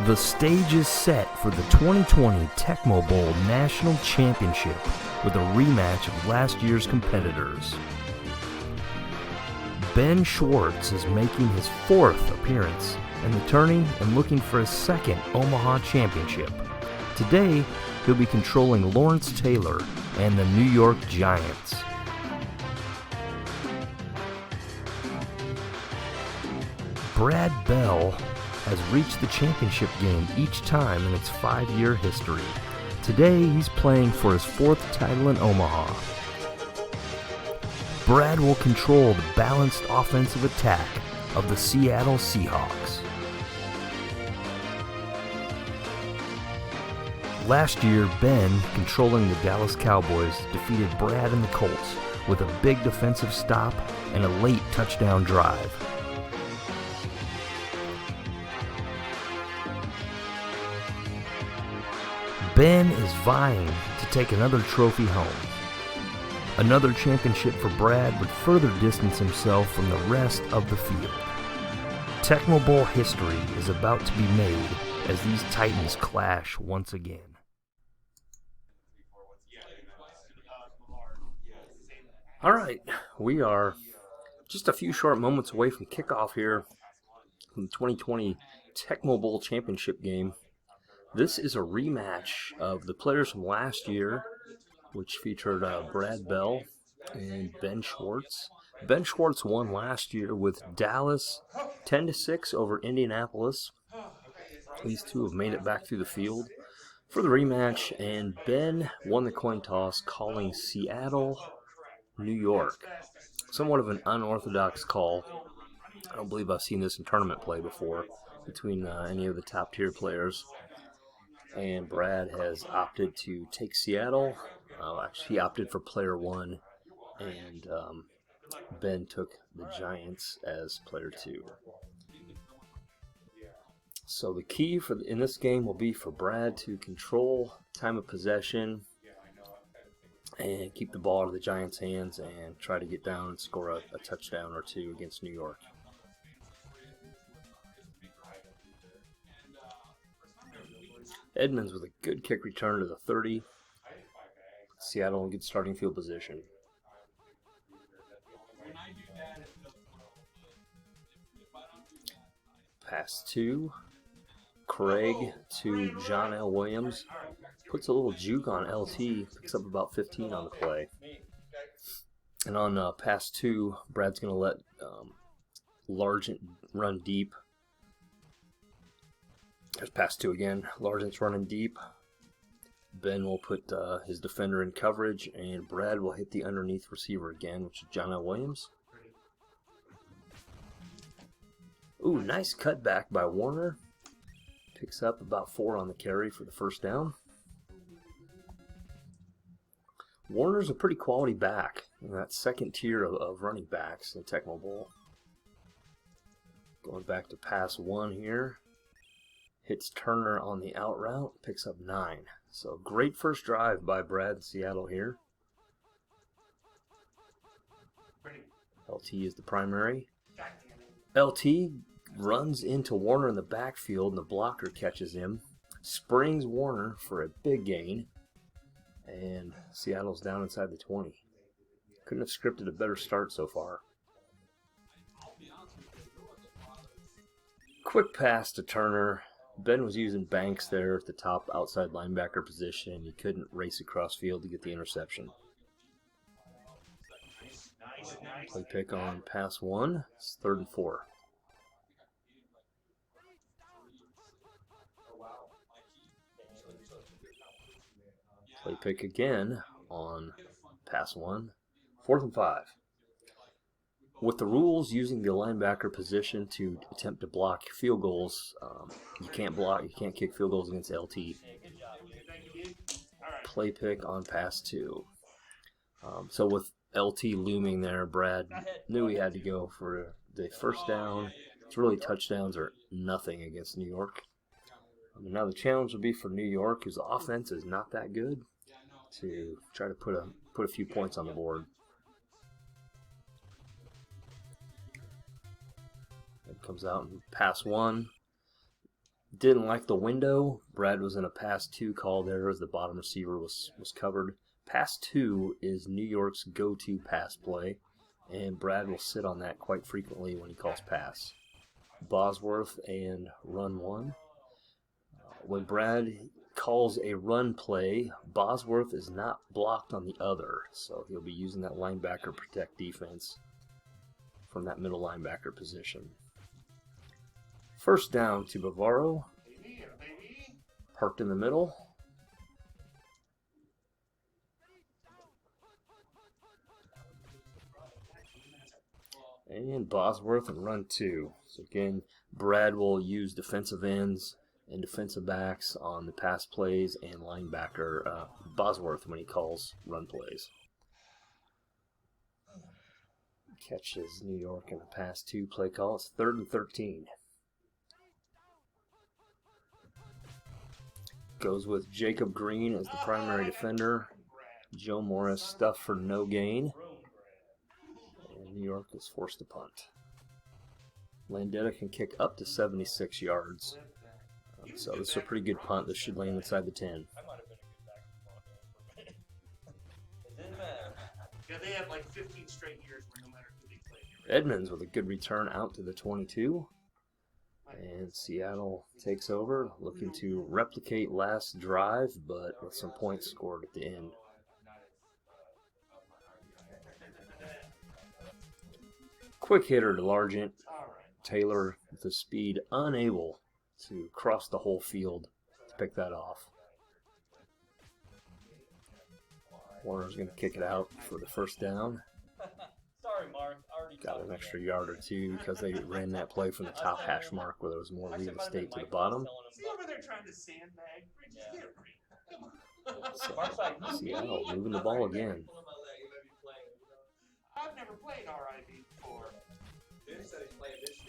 The stage is set for the 2020 Tecmo Bowl National Championship with a rematch of last year's competitors. Ben Schwartz is making his 4th appearance in the tourney and looking for his 2nd Omaha championship. Today, he'll be controlling Lawrence Taylor and the New York Giants. Brad Bell has reached the championship game each time in its 5-year history. Today, he's playing for his 4th title in Omaha. Brad will control the balanced offensive attack of the Seattle Seahawks. Last year, Ben, controlling the Dallas Cowboys, defeated Brad and the Colts with a big defensive stop and a late touchdown drive. Ben is vying to take another trophy home. Another championship for Brad would further distance himself from the rest of the field. Tecmo Bowl history is about to be made as these Titans clash once again. All right, we are just a few short moments away from kickoff here in the 2020 Tecmo Bowl championship game. This is a rematch of the players from last year, which featured Brad Bell and Ben Schwartz. Ben Schwartz won last year with Dallas 10-6 over Indianapolis. These two have made it back through the field for the rematch, and Ben won the coin toss, calling Seattle, New York. Somewhat of an unorthodox call. I don't believe I've seen this in tournament play before between any of the top tier players. And Brad has opted to take Seattle. Actually, he opted for player 1, and Ben took the Giants as player 2. So the key in this game will be for Brad to control time of possession and keep the ball out of the Giants' hands and try to get down and score a touchdown or 2 against New York. Edmonds with a good kick return to the 30. Seattle in good starting field position. Pass 2. Craig to John L. Williams. Puts a little juke on LT. Picks up about 15 on the play. And on pass 2, Brad's going to let Largent run deep. There's pass 2 again. Largent's running deep. Ben will put his defender in coverage, and Brad will hit the underneath receiver again, which is John L. Williams. Ooh, nice cutback by Warner. Picks up about 4 on the carry for the first down. Warner's a pretty quality back in that second tier of running backs in the Tecmo Bowl. Going back to pass 1 here. Hits Turner on the out route, picks up 9. So great first drive by Brad in Seattle here. LT is the primary. LT runs into Warner in the backfield, and the blocker catches him. Springs Warner for a big gain. And Seattle's down inside the 20. Couldn't have scripted a better start so far. Quick pass to Turner. Ben was using Banks there at the top outside linebacker position. He couldn't race across field to get the interception. Play pick on pass 1. It's 3rd and 4. Play pick again on pass 1. 4th and 5. With the rules using the linebacker position to attempt to block field goals, you can't kick field goals against LT. Play pick on pass 2. So with LT looming there, Brad knew he had to go for the first down. It's really touchdowns or nothing against New York. Now the challenge will be for New York, whose offense is not that good, to try to put a few points on the board. It comes out in pass 1. Didn't like the window. Brad was in a pass 2 call there as the bottom receiver was covered. Pass 2 is New York's go-to pass play, and Brad will sit on that quite frequently when he calls pass. Bosworth and run 1. When Brad calls a run play, Bosworth is not blocked on the other, so he'll be using that linebacker protect defense from that middle linebacker position. First down to Bavaro, parked in the middle. And Bosworth and run 2. So again, Brad will use defensive ends and defensive backs on the pass plays and linebacker Bosworth when he calls run plays. Catches New York in the pass 2 play call. It's 3rd and 13. Goes with Jacob Green as the primary defender. Joe Morris stuffed for no gain. And New York is forced to punt. Landetta can kick up to 76 yards. So this is a pretty good punt. This should land inside the 10. Yeah, they had like 15 straight years where no matter who they played. Edmonds with a good return out to the 22. And Seattle takes over, looking to replicate last drive, but with some points scored at the end. Quick hitter to Largent. Taylor with the speed, unable to cross the whole field to pick that off. Warner's going to kick it out for the first down. Sorry, Mark. Got an extra yard or two because they ran that play from the top hash mark where there was more real estate to the bottom. See over there trying to sandbag? Just get it right. So, Seattle moving the ball again. I've never played RIB before.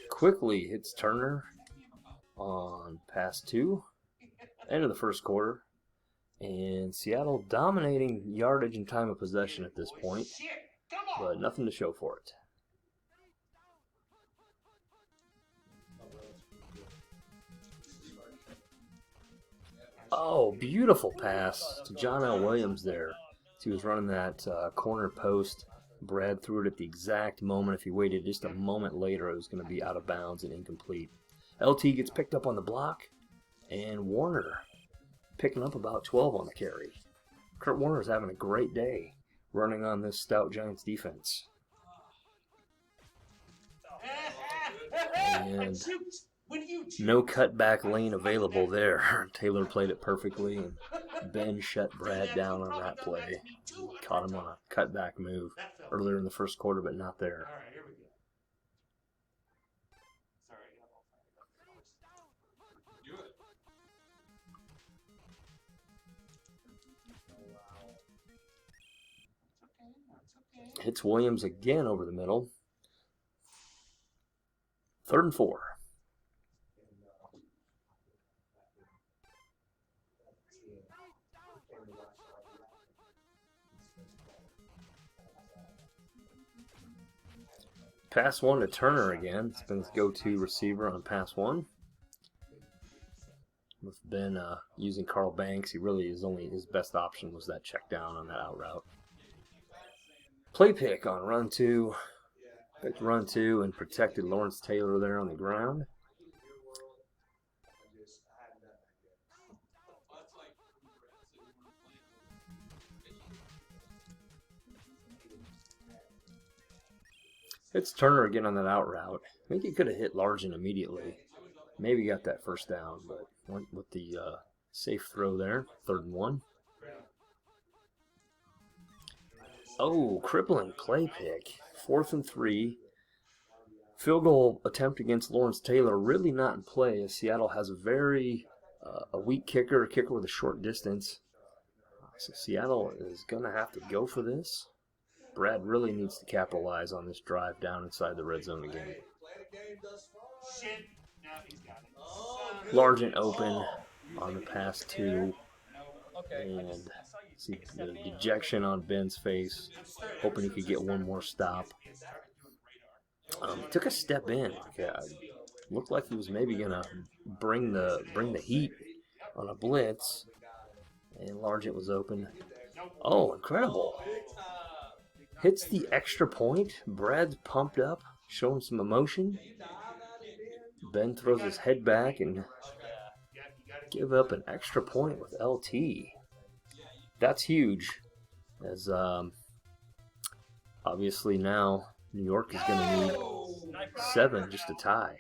Quickly hits Turner on pass 2. End of the first quarter. And Seattle dominating yardage and time of possession at this point, but nothing to show for it. Oh, beautiful pass to John L. Williams there. He was running that corner post. Brad threw it at the exact moment. If he waited just a moment later, it was going to be out of bounds and incomplete. LT gets picked up on the block, and Warner picking up about 12 on the carry. Kurt Warner's having a great day running on this stout Giants defense. And no cutback lane available there. Taylor played it perfectly, and Ben shut Brad down on that play. Caught him on a cutback move earlier in the first quarter, but not there. All right, here we go. Sorry. Hits Williams again over the middle. 3rd and 4. Pass 1 to Turner again. It's been his go-to receiver on pass 1. With Ben using Carl Banks, he really is only his best option was that check down on that out route. Play pick on run 2. Picked run 2 and protected Lawrence Taylor there on the ground. It's Turner again on that out route. I think he could have hit Largent immediately. Maybe got that first down, but went with the safe throw there. 3rd and 1. Oh, crippling play pick. 4th and 3. Field goal attempt against Lawrence Taylor really not in play, as Seattle has a weak kicker, a kicker with a short distance. So Seattle is going to have to go for this. Brad really needs to capitalize on this drive down inside the red zone again. Largent open on the pass 2. And see the dejection on Ben's face, hoping he could get one more stop. Took a step in. Looked like he was maybe gonna bring the heat on a blitz, and Largent was open. Oh, incredible! Hits the extra point. Brad's pumped up, showing some emotion. Ben throws his head back and give up an extra point with LT. That's huge, as obviously now New York is going to need 7 just to tie.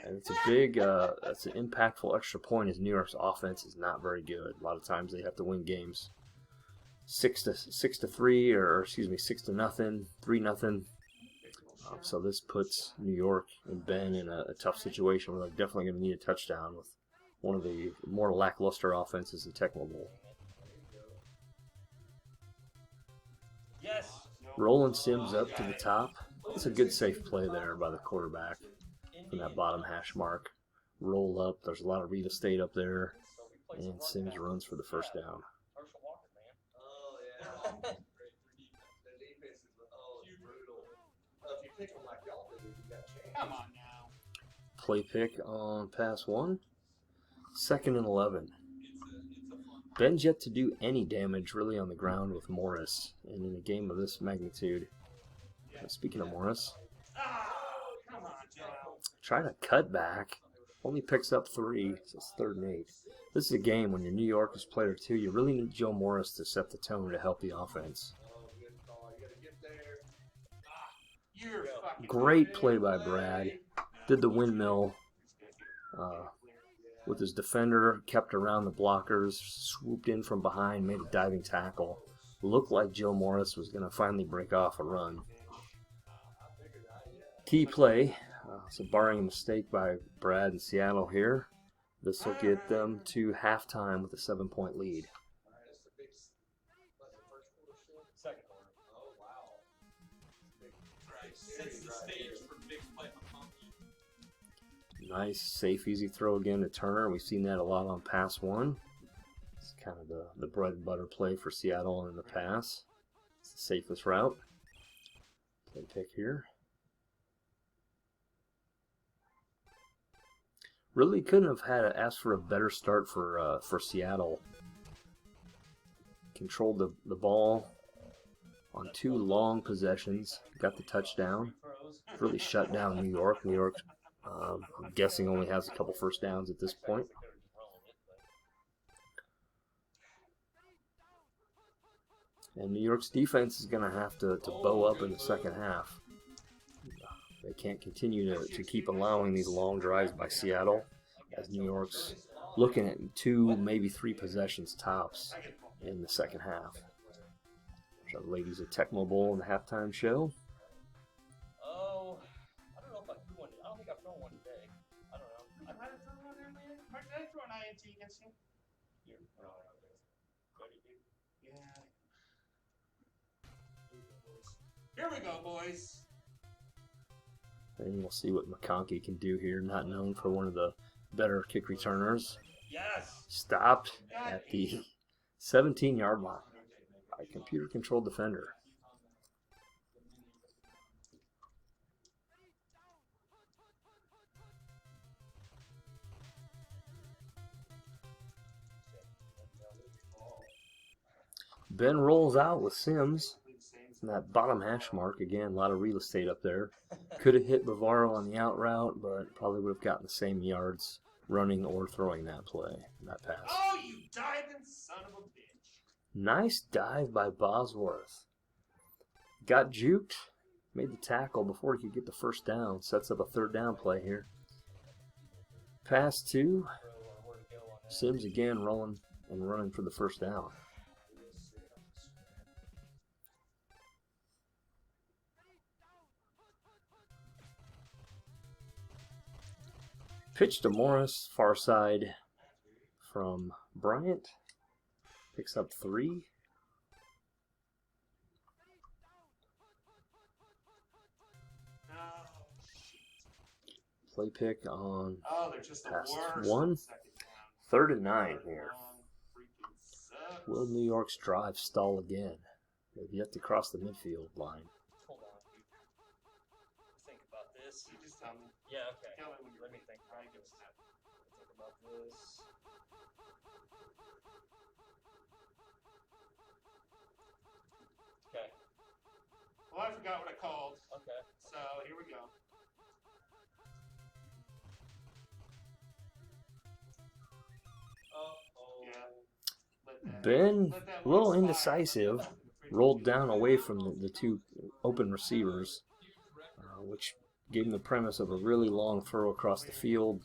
And it's a big, that's an impactful extra point, as New York's offense is not very good. A lot of times they have to win games 6 to 3, or excuse me, 6 to nothing, 3-0. So this puts New York and Ben in a tough situation where they're definitely going to need a touchdown with one of the more lackluster offenses in Tecmo Bowl. Yes. Rolling Sims up to the top. It's a good safe play there by the quarterback from that bottom hash mark. Roll up. There's a lot of real estate up there. And Sims runs for the first down. Come on now. Play pick on pass 1. 2nd and 11. Ben's yet to do any damage really on the ground with Morris, and in a game of this magnitude. Speaking of Morris, Come on now. trying to cut back, only picks up 3, so it's 3rd and 8. This is a game when your New York is player 2, you really need Joe Morris to set the tone to help the offense. You're fucking Great play by Brad. Did the windmill with his defender, kept around the blockers, swooped in from behind, made a diving tackle. Looked like Joe Morris was going to finally break off a run. Key play, so barring a mistake by Brad in Seattle here, this will get them to halftime with a 7-point lead. Nice, safe, easy throw again to Turner. We've seen that a lot on pass 1. It's kind of the bread and butter play for Seattle in the pass. It's the safest route. Play pick here. Really couldn't have asked for a better start for Seattle. Controlled the ball on 2 long possessions. Got the touchdown. Really shut down New York. New York, I'm guessing, only has a couple first downs at this point. And New York's defense is going to have to bow up in the second half. They can't continue to keep allowing these long drives by Seattle, as New York's looking at 2, maybe 3 possessions tops in the second half. So the ladies at Tecmo Bowl in the halftime show. Oh, I don't know if I threw one. I don't think I've thrown one today. I don't know. I might have thrown one in there. Mark, did I throw an INT against you? Here. Yeah. Here we go, boys. And we'll see what McConkey can do here. Not known for one of the better kick returners. Yes. Stopped at the 17-yard line by a computer-controlled defender. Ben rolls out with Sims. And that bottom hash mark, again, a lot of real estate up there. Could have hit Bavaro on the out route, but probably would have gotten the same yards running or throwing that play, that pass. Oh, you diving son of a bitch. Nice dive by Bosworth. Got juked, made the tackle before he could get the first down. Sets up a 3rd down play here. Pass 2. Sims again rolling and running for the first down. Pitch to Morris, far side from Bryant. Picks up 3. Play pick on pass 1. 3rd and 9 here. Will New York's drive stall again? They've yet to cross the midfield line. Hold on. Think about this. tell me. Yeah, okay. Tell me when you're Let me ready. think. Think about this. Okay. Well, I forgot what I called. Okay. So here we go. Yeah. Ben, Let that a little one slide. indecisive, rolled down away from the two open receivers, which gave him the premise of a really long throw across the field,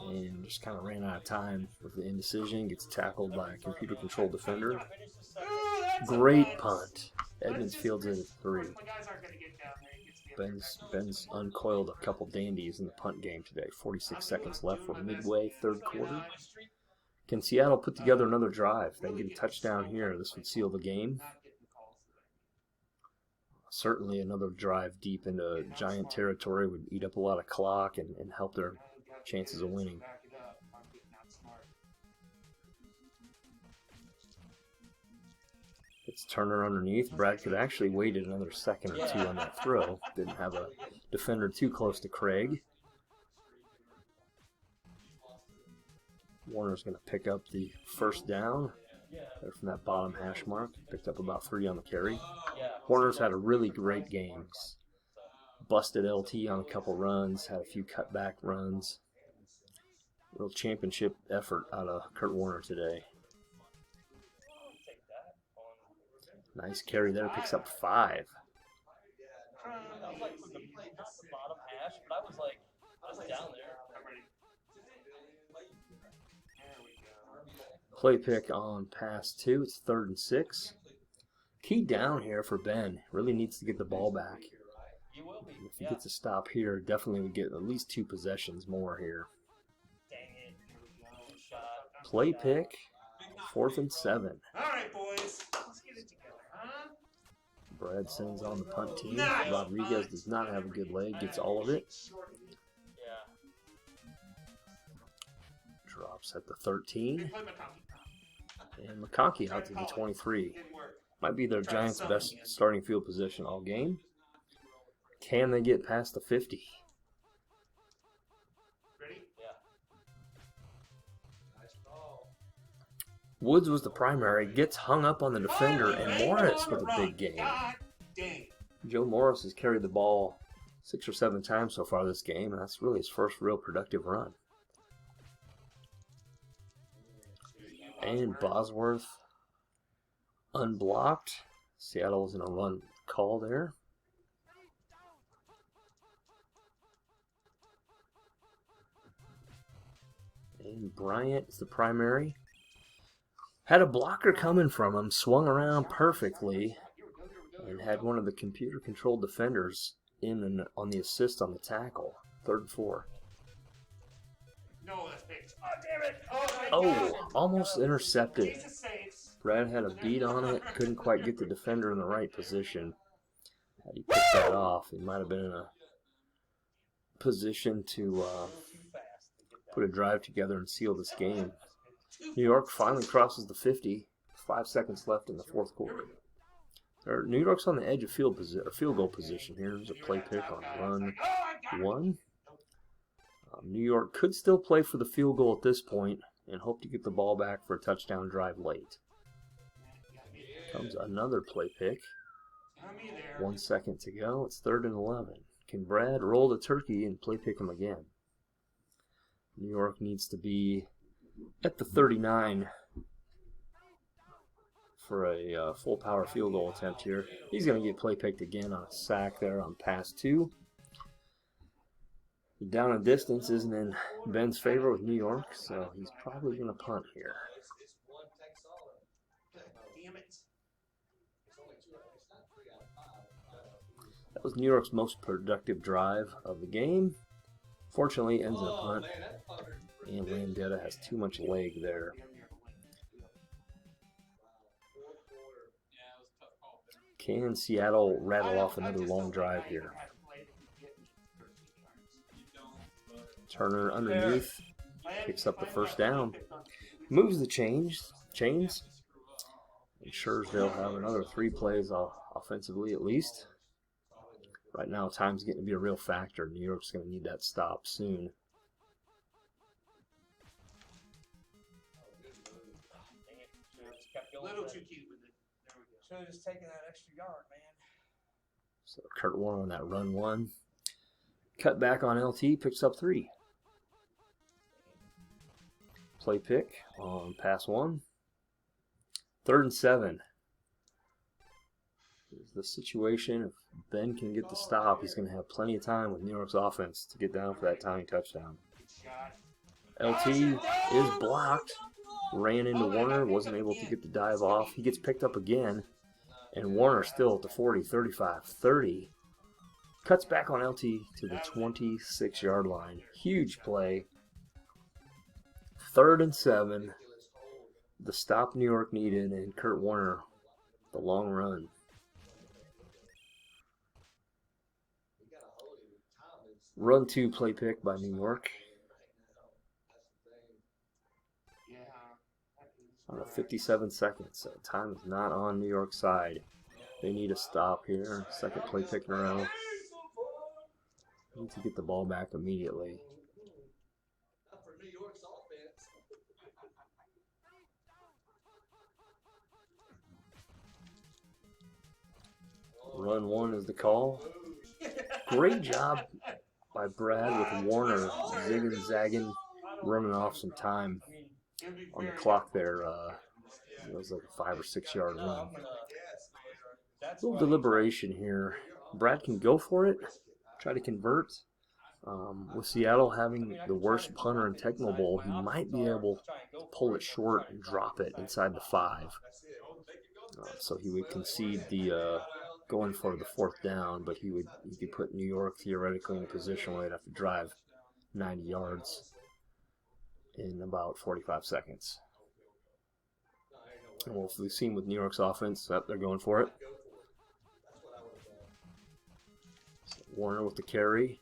and just kind of ran out of time with the indecision. Gets tackled by a computer-controlled defender. Finish the second. Ooh, that's a Great miss. punt. Edmonds fields it at Of course, 3. my guys aren't going to get down there. He gets me up there Ben's uncoiled a couple dandies in the punt game today. 46 seconds left. We're doing my best. midway, third quarter. You know, Can Seattle put together another drive? They get a touchdown here. This would seal the game. not getting calls today. Certainly another drive deep into Giant territory would eat up a lot of clock and help their chances of winning. Back it up. I'm getting outsmarted. It's Turner underneath. Brad could actually waited another second or two on that throw. Didn't have a defender too close to Craig. Warner's going to pick up the first down there from that bottom hash mark. Picked up about 3 on the carry. Warner's had a really great game. Busted LT on a couple runs, had a few cutback runs. Real championship effort out of Kurt Warner today. Nice carry there, picks up 5. I was like, from the bottom hash, but I was like, I was down there. I'm ready. There we go. Play pick on pass 2. It's 3rd and 6. Key down here for Ben. Really needs to get the ball back. You will be. If he gets a stop here, definitely would get at least 2 possessions more here. Dang it. Good shot. Play pick, 4th and 7. All right, boys. Let's get it together, huh? Brad sends on the punt team. Nice Rodriguez punt. does not have a good leg, gets all of it. Yeah. Drops at the 13. Play McConkey. And McConkey out to the 23. Didn't work. Might be their Giants' best starting field position all game. Can they get past the 50? Ready? Yeah. Woods was the primary, gets hung up on the defender, Oh, and ain't Morris on with the a run. big game. God dang. Joe Morris has carried the ball 6 or 7 times so far this game, and that's really his first real productive run. And Bosworth unblocked. Seattle was in a run call there. And Bryant is the primary. Had a blocker coming from him, swung around perfectly, and had one of the computer-controlled defenders in and on the assist on the tackle. 3rd and 4. No, that's picked. Oh, damn it. Oh, almost intercepted. Jesus sakes. Brad had a beat on it, couldn't quite get the defender in the right position. Had he picked that off, he might have been in a position to put a drive together and seal this game. New York finally crosses the 50. 5 seconds left in the 4th quarter. New York's on the edge of field goal position here. There's a play pick on run 1. New York could still play for the field goal at this point and hope to get the ball back for a touchdown drive late. Comes another play pick. 1 second to go. It's 3rd and 11. Can Brad roll the turkey and play pick him again? New York needs to be at the 39 for a full power field goal attempt here. He's going to get play picked again on a sack there on pass 2. The down and distance isn't in Ben's favor with New York, so he's probably going to punt here. Damn it. That was New York's most productive drive of the game. Fortunately, ends in a punt, and Landetta has too much leg there. Can Seattle rattle off another long drive here? Turner underneath, picks up the first down, moves the chains, ensures they'll have another 3 plays offensively at least. Right now, time's getting to be a real factor. New York's going to need that stop soon. A little too cute with it. There we go. Should have just taken that extra yard, man. So Kurt Warner on that run one. Cut back on LT, picks up 3. Play pick on pass 1. 3rd and 7. Here's the situation. If Ben can get the stop, he's going to have plenty of time with New York's offense to get down for that tying touchdown. LT is blocked. Ran into Warner, wasn't able to get the dive off. He gets picked up again, and Warner still at the 40, 35, 30. Cuts back on LT to the 26-yard line. Huge play. 3rd and 7. The stop New York needed, and Kurt Warner, the long run. Run 2 play pick by New York. On 57 seconds. So time is not on New York's side. They need a stop here. Second play pick in a row. Need to get the ball back immediately. Run 1 is the call. Great job by Brad with Warner zigging, zagging, running off some time on the clock there. It was like a 5 or 6 yard run. A little deliberation here. Brad can go for it, try to convert. With Seattle having the worst punter in Tecmo Bowl, he might be able to pull it short and drop it inside the 5. So he would concede the going for the 4th down, but he could put New York theoretically in a position where they'd have to drive 90 yards in about 45 seconds. And we've seen with New York's offense that they're going for it. So Warner with the carry.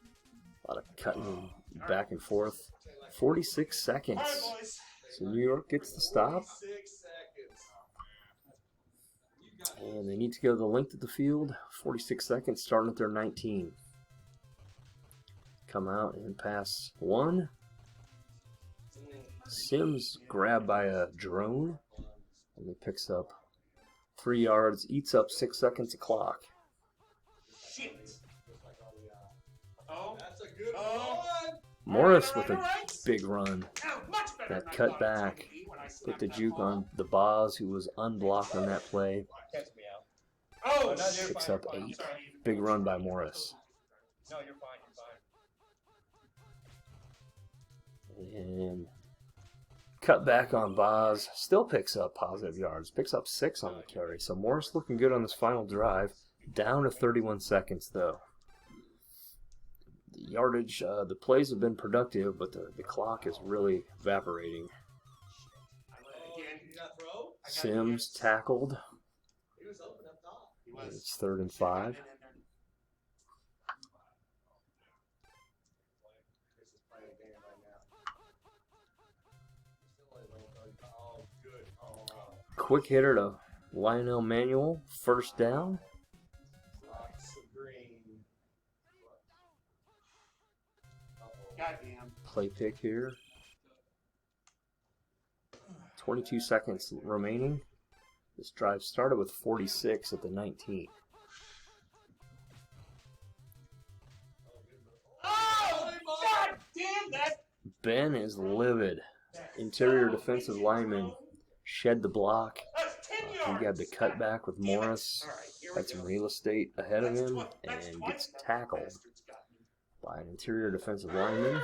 A lot of cutting back and forth. 46 seconds. So New York gets the stop. And they need to go the length of the field. 46 seconds starting at their 19. Come out and pass 1. Sims grabbed by a drone, and he picks up 3 yards, eats up 6 seconds of clock. Shit. Oh, that's a good one. Morris with a big run. That cut back, put the juke on the Boz, who was unblocked on that play. Oh, Picks up 8. Big run by Morris. No, you're fine, you're fine. And cut back on Boz, still picks up positive yards, picks up 6 on the carry. So Morris looking good on this final drive, down to 31 seconds though. The yardage, the plays have been productive, but the clock is really evaporating. Sims tackled. It's 3rd and 5. Quick hitter to Lionel Manuel, 1st down. Goddamn. Play pick here. 22 seconds remaining. This drive started with 46 at the 19. Oh, God damn that. Ben is livid. Interior defensive lineman shed the block. That's 10 He yards. got the cutback with Morris. All right, here we Had some go. real estate ahead of him and gets tackled by an interior defensive lineman.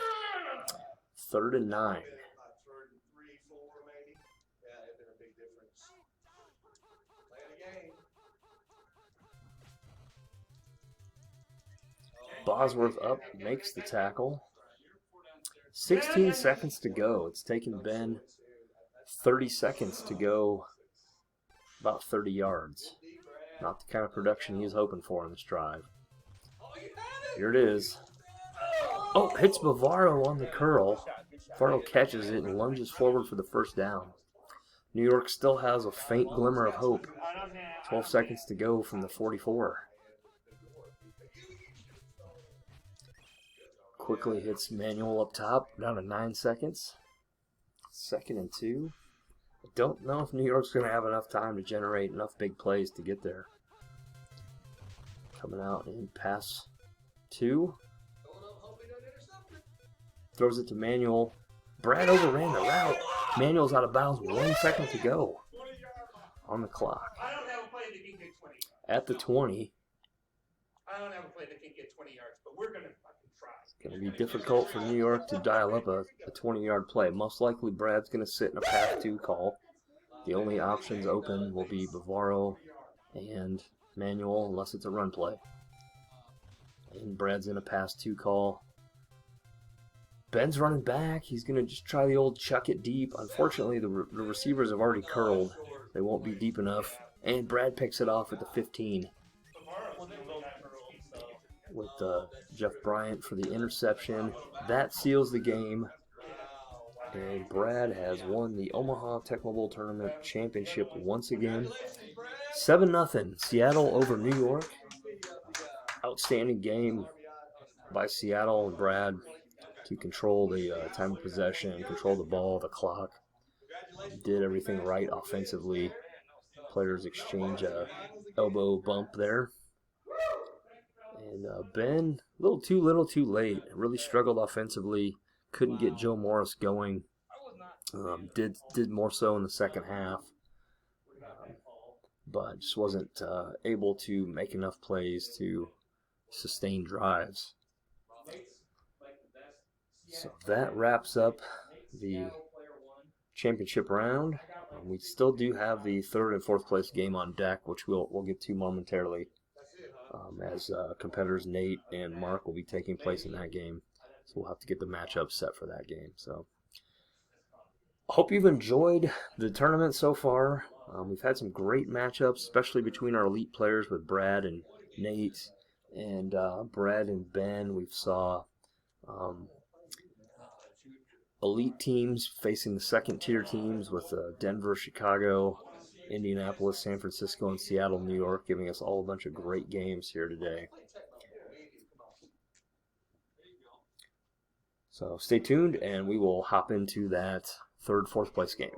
3rd and 9. Bosworth up, makes the tackle. 16 seconds to go. It's taken Ben 30 seconds to go about 30 yards. Not the kind of production he was hoping for in this drive. Here it is. Oh, hits Bavaro on the curl. Bavaro catches it and lunges forward for the 1st down. New York still has a faint glimmer of hope. 12 seconds to go from the 44. quickly hits manual up top, down to 9 seconds. 2nd and 2. I don't know if New York's going to have enough time to generate enough big plays to get there. Coming out in pass 2. Throws it to Manuel. Brad overran the route. Manuel's out of bounds. 1 second to go on the clock. I don't have a play that can get 20. At the 20. I don't have a play that can get 20 yards, but we're going to fucking try. It's going to be difficult for New York to dial up a 20-yard play. Most likely Brad's going to sit in a pass 2 call. The only options open will be Bavaro and Manuel, unless it's a run play. And Brad's in a pass 2 call. Ben's running back. He's going to just try the old chuck it deep. Unfortunately, the receivers have already curled. They won't be deep enough. And Brad picks it off at the 15 with Jeff Bryant for the interception. That seals the game. And Brad has won the Omaha Tecmo Bowl Tournament Championship once again. 7-0 Seattle over New York. Outstanding game by Seattle and Brad to control the time of possession, control the ball, the clock. Did everything right offensively. Players exchange a elbow bump there. And Ben, a little too late. Really struggled offensively. Couldn't get Joe Morris going. Did more so in the second half. But just wasn't able to make enough plays to sustain drives. So that wraps up the championship round. We still do have the 3rd and 4th place game on deck, which we'll get to momentarily, as competitors Nate and Mark will be taking place in that game. So we'll have to get the matchup set for that game. So I hope you've enjoyed the tournament so far. We've had some great matchups, especially between our elite players with Brad and Nate, and Brad and Ben. We've saw elite teams facing the 2nd-tier teams with Denver, Chicago, Indianapolis, San Francisco, and Seattle, New York, giving us all a bunch of great games here today. So stay tuned, and we will hop into that 3rd, 4th place game.